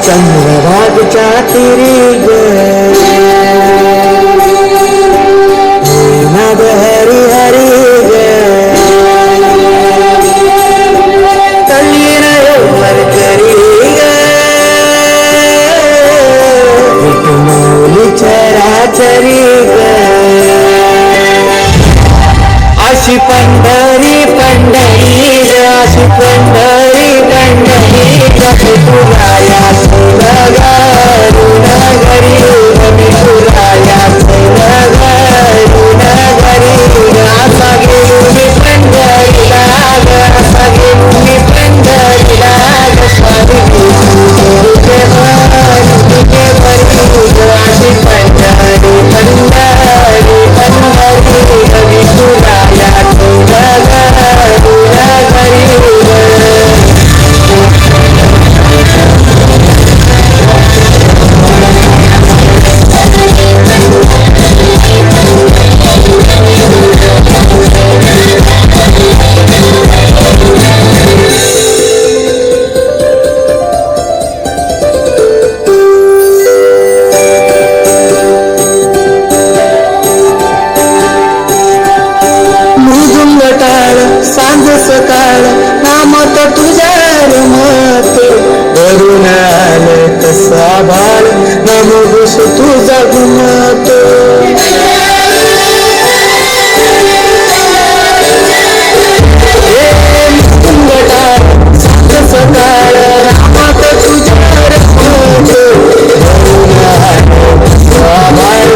चंद्रभागच्या तिरी ग नाद हरी हरी ग तल्लीन मरकरी ग विठुमौली चराचरी ग अशी पंढरी पंढरी ग अशी पंढरी पंढरी ग तुराया नगरी नगरी तुराया नगरी असा गेलो मी पंढरीला ग असा गेलो मी पंढरीला ग स्वामी तुझे अशी पंढरी पंढरी पंढरी कवी तुराया सांज सकाळ नामत तुझ्या रमत वरून आलं कसा बाळ नमोगुस तुझा गुमत सांज सकाळ नामत तुझ्या रमत वरून आलं कसा बाळ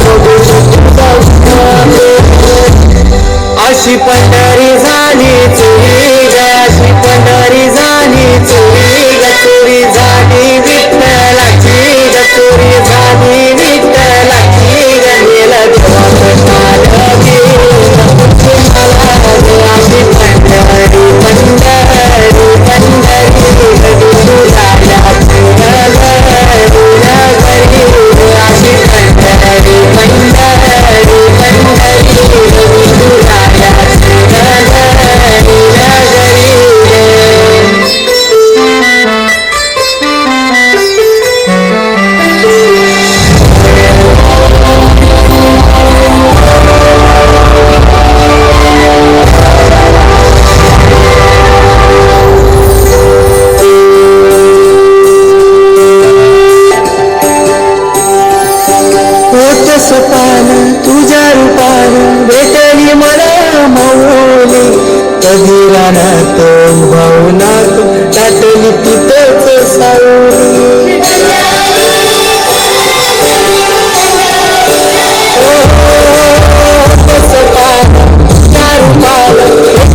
नमोगुस तुझा गुमत अशी पंढरी झाली चोरी ग अशी पंढरी झाली चोरी ग चोरी झाली विठ्ठलाची ग चोरी झाली विठ्ठलाची ग गेलं देवाचं काल अशी पंढरी पंढरी पंढरी तुझ्या नगरी अशी पंढरी पंढरी सपान तुझ्या रूपान भेटली मला माऊली कधी रानात भावनात टाटली तिथेच सावली सपान तुझ्या रूपान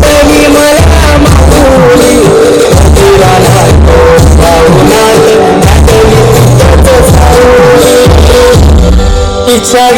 भेटली मला माऊली कधी रानात भावनात टाटली तिथेच सावली इच्छा